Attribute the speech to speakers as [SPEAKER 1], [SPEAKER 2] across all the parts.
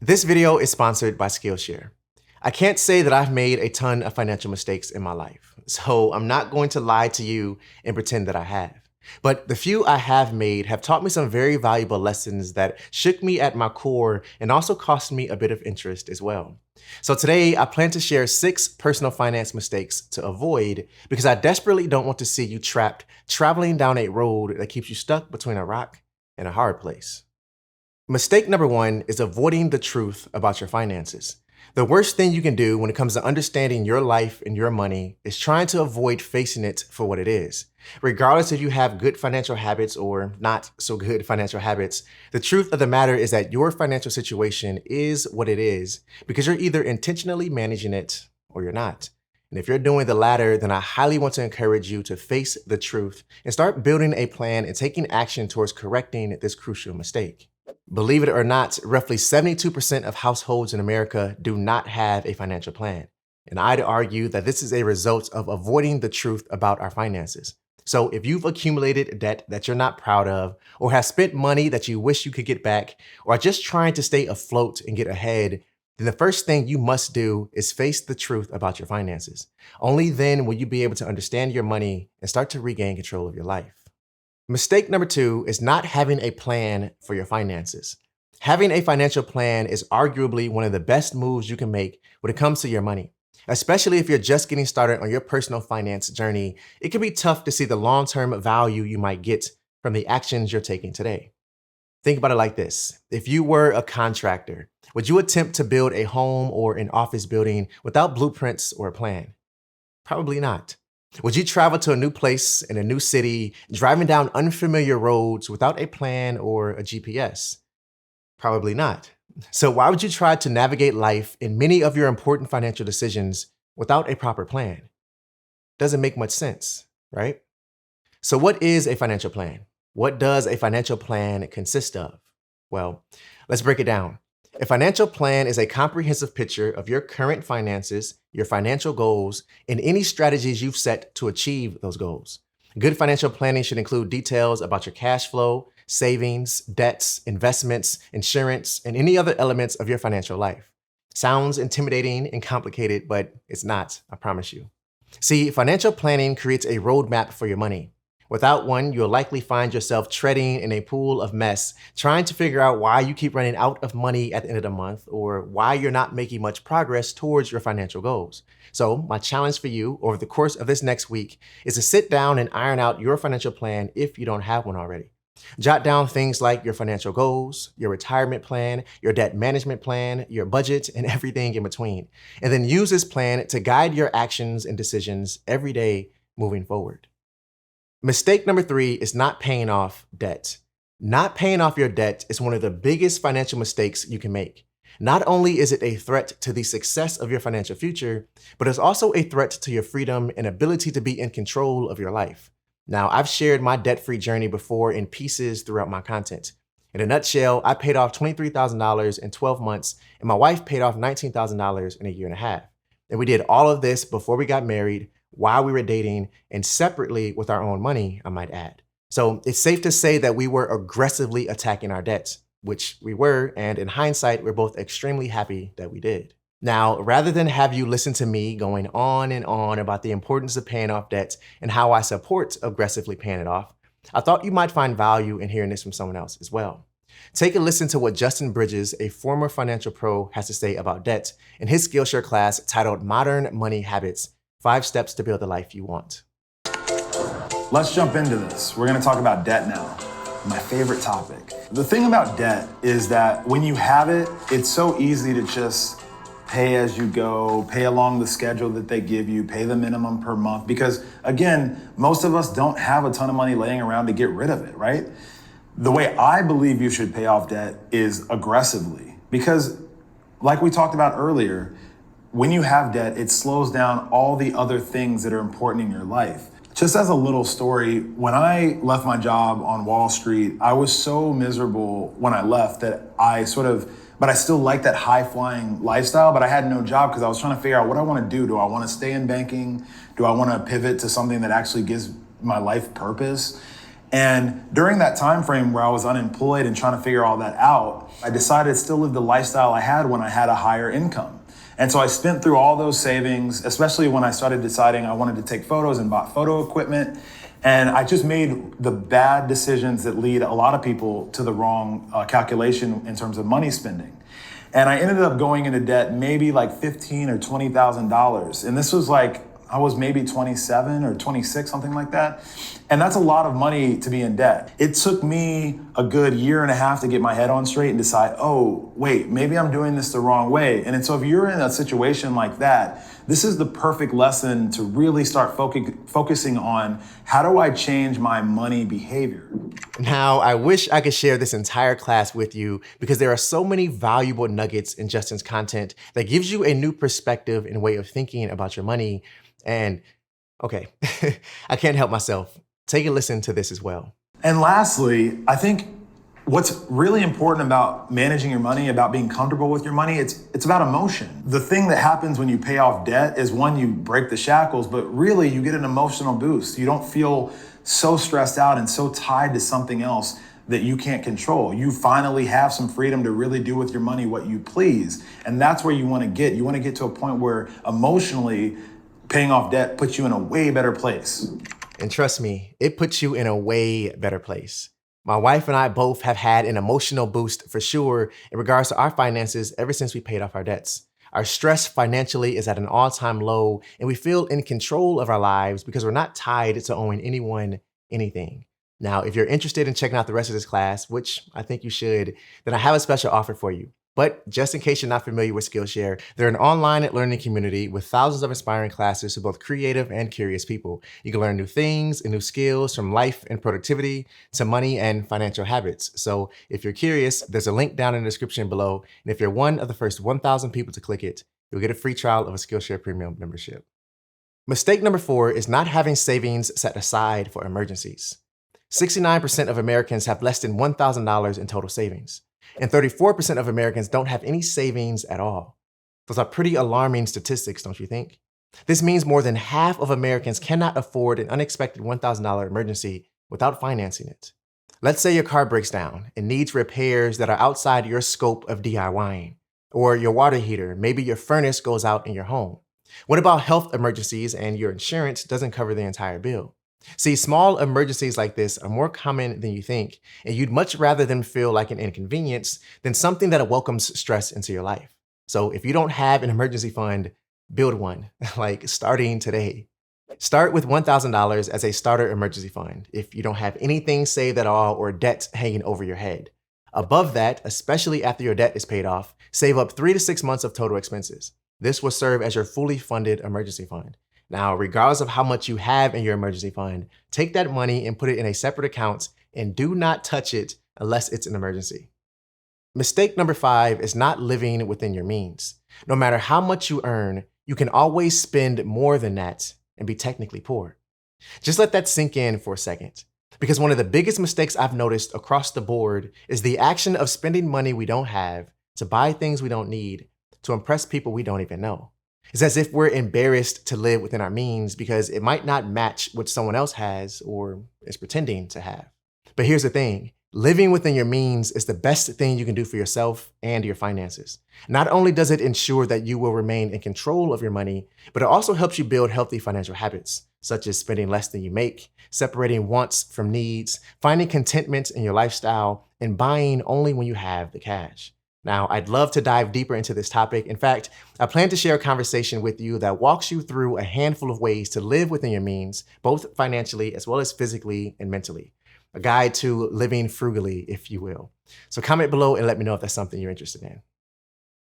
[SPEAKER 1] This video is sponsored by Skillshare. I can't say that I've made a ton of financial mistakes in my life, so I'm not going to lie to you and pretend that I have. But the few I have made have taught me some very valuable lessons that shook me at my core and also cost me a bit of interest as well. So today, I plan to share 6 personal finance mistakes to avoid because I desperately don't want to see you trapped traveling down a road that keeps you stuck between a rock and a hard place. Mistake number 1 is avoiding the truth about your finances. The worst thing you can do when it comes to understanding your life and your money is trying to avoid facing it for what it is. Regardless if you have good financial habits or not so good financial habits, the truth of the matter is that your financial situation is what it is because you're either intentionally managing it or you're not. And if you're doing the latter, then I highly want to encourage you to face the truth and start building a plan and taking action towards correcting this crucial mistake. Believe it or not, roughly 72% of households in America do not have a financial plan. And I'd argue that this is a result of avoiding the truth about our finances. So if you've accumulated debt that you're not proud of, or have spent money that you wish you could get back, or are just trying to stay afloat and get ahead, then the first thing you must do is face the truth about your finances. Only then will you be able to understand your money and start to regain control of your life. Mistake number 2 is not having a plan for your finances. Having a financial plan is arguably one of the best moves you can make when it comes to your money. Especially if you're just getting started on your personal finance journey, it can be tough to see the long-term value you might get from the actions you're taking today. Think about it like this. If you were a contractor, would you attempt to build a home or an office building without blueprints or a plan? Probably not. Would you travel to a new place in a new city, driving down unfamiliar roads without a plan or a GPS? Probably not. So why would you try to navigate life and many of your important financial decisions without a proper plan? Doesn't make much sense, right? So what is a financial plan? What does a financial plan consist of? Well, let's break it down. A financial plan is a comprehensive picture of your current finances, your financial goals, and any strategies you've set to achieve those goals. Good financial planning should include details about your cash flow, savings, debts, investments, insurance, and any other elements of your financial life. Sounds intimidating and complicated, but it's not, I promise you. See, financial planning creates a roadmap for your money. Without one, you'll likely find yourself treading in a pool of mess, trying to figure out why you keep running out of money at the end of the month or why you're not making much progress towards your financial goals. So my challenge for you over the course of this next week is to sit down and iron out your financial plan if you don't have one already. Jot down things like your financial goals, your retirement plan, your debt management plan, your budget, and everything in between. And then use this plan to guide your actions and decisions every day moving forward. Mistake number 3 is not paying off debt. Not paying off your debt is one of the biggest financial mistakes you can make. Not only is it a threat to the success of your financial future, but it's also a threat to your freedom and ability to be in control of your life. Now, I've shared my debt-free journey before in pieces throughout my content. In a nutshell, I paid off $23,000 in 12 months, and my wife paid off $19,000 in a year and a half. And we did all of this before we got married, while we were dating, and separately with our own money, I might add. So it's safe to say that we were aggressively attacking our debts, which we were, and in hindsight, we're both extremely happy that we did. Now, rather than have you listen to me going on and on about the importance of paying off debts and how I support aggressively paying it off, I thought you might find value in hearing this from someone else as well. Take a listen to what Justin Bridges, a former financial pro, has to say about debt in his Skillshare class titled Modern Money Habits: 5 Steps to Build the Life You Want.
[SPEAKER 2] Let's jump into this. We're going to talk about debt now, my favorite topic. The thing about debt is that when you have it, it's so easy to just pay as you go, pay along the schedule that they give you, pay the minimum per month. Because again, most of us don't have a ton of money laying around to get rid of it, right? The way I believe you should pay off debt is aggressively. Because like we talked about earlier, when you have debt, it slows down all the other things that are important in your life. Just as a little story, when I left my job on Wall Street, I was so miserable when I left that but I still liked that high-flying lifestyle, but I had no job because I was trying to figure out what I want to do. Do I want to stay in banking? Do I want to pivot to something that actually gives my life purpose? And during that time frame where I was unemployed and trying to figure all that out, I decided to still live the lifestyle I had when I had a higher income. And so I spent through all those savings, especially when I started deciding I wanted to take photos and bought photo equipment. And I just made the bad decisions that lead a lot of people to the wrong calculation in terms of money spending. And I ended up going into debt maybe like $15,000 or $20,000. And this was like, I was maybe 27 or 26, something like that. And that's a lot of money to be in debt. It took me a good year and a half to get my head on straight and decide, oh, wait, maybe I'm doing this the wrong way. And so if you're in a situation like that, this is the perfect lesson to really start focusing on how do I change my money behavior?
[SPEAKER 1] Now, I wish I could share this entire class with you because there are so many valuable nuggets in Justin's content that gives you a new perspective and way of thinking about your money. And okay, I can't help myself. Take a listen to this as well.
[SPEAKER 2] And lastly, I think what's really important about managing your money, about being comfortable with your money, it's about emotion. The thing that happens when you pay off debt is, one, you break the shackles, but really you get an emotional boost. You don't feel so stressed out and so tied to something else that you can't control. You finally have some freedom to really do with your money what you please. And that's where you want to get. You want to get to a point where emotionally paying off debt puts you in a way better place.
[SPEAKER 1] And trust me, it puts you in a way better place. My wife and I both have had an emotional boost for sure in regards to our finances ever since we paid off our debts. Our stress financially is at an all-time low, and we feel in control of our lives because we're not tied to owing anyone anything. Now, if you're interested in checking out the rest of this class, which I think you should, then I have a special offer for you. But just in case you're not familiar with Skillshare, they're an online learning community with thousands of inspiring classes for both creative and curious people. You can learn new things and new skills from life and productivity to money and financial habits. So if you're curious, there's a link down in the description below. And if you're one of the first 1,000 people to click it, you'll get a free trial of a Skillshare Premium membership. Mistake number 4 is not having savings set aside for emergencies. 69% of Americans have less than $1,000 in total savings. And 34% of Americans don't have any savings at all. Those are pretty alarming statistics, don't you think? This means more than half of Americans cannot afford an unexpected $1,000 emergency without financing it. Let's say your car breaks down and needs repairs that are outside your scope of DIYing, or your water heater, maybe your furnace goes out in your home. What about health emergencies and your insurance doesn't cover the entire bill? See, small emergencies like this are more common than you think, and you'd much rather them feel like an inconvenience than something that welcomes stress into your life. So if you don't have an emergency fund, build one, like starting today. Start with $1,000 as a starter emergency fund if you don't have anything saved at all or debt hanging over your head. Above that, especially after your debt is paid off, save up 3 to 6 months of total expenses. This will serve as your fully funded emergency fund. Now, regardless of how much you have in your emergency fund, take that money and put it in a separate account and do not touch it unless it's an emergency. Mistake number 5 is not living within your means. No matter how much you earn, you can always spend more than that and be technically poor. Just let that sink in for a second, because one of the biggest mistakes I've noticed across the board is the action of spending money we don't have to buy things we don't need to impress people we don't even know. It's as if we're embarrassed to live within our means because it might not match what someone else has or is pretending to have. But here's the thing. Living within your means is the best thing you can do for yourself and your finances. Not only does it ensure that you will remain in control of your money, but it also helps you build healthy financial habits, such as spending less than you make, separating wants from needs, finding contentment in your lifestyle, and buying only when you have the cash. Now, I'd love to dive deeper into this topic. In fact, I plan to share a conversation with you that walks you through a handful of ways to live within your means, both financially as well as physically and mentally. A guide to living frugally, if you will. So comment below and let me know if that's something you're interested in.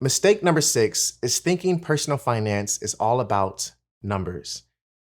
[SPEAKER 1] Mistake number 6 is thinking personal finance is all about numbers.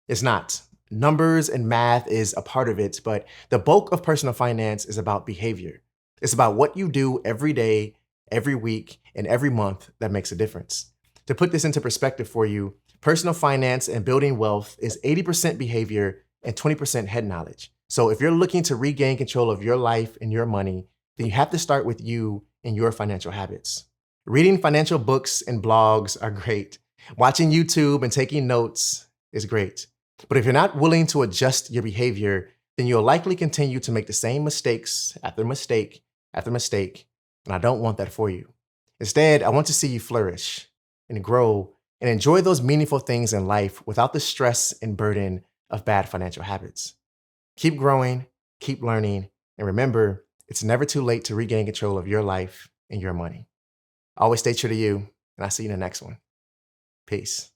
[SPEAKER 1] It's not. Numbers and math is a part of it, but the bulk of personal finance is about behavior. It's about what you do every day, every week, and every month that makes a difference. To put this into perspective for you, personal finance and building wealth is 80% behavior and 20% head knowledge. So if you're looking to regain control of your life and your money, then you have to start with you and your financial habits. Reading financial books and blogs are great. Watching YouTube and taking notes is great. But if you're not willing to adjust your behavior, then you'll likely continue to make the same mistakes after mistake after mistake, and I don't want that for you. Instead, I want to see you flourish and grow and enjoy those meaningful things in life without the stress and burden of bad financial habits. Keep growing, keep learning, and remember, it's never too late to regain control of your life and your money. Always stay true to you, and I'll see you in the next one. Peace.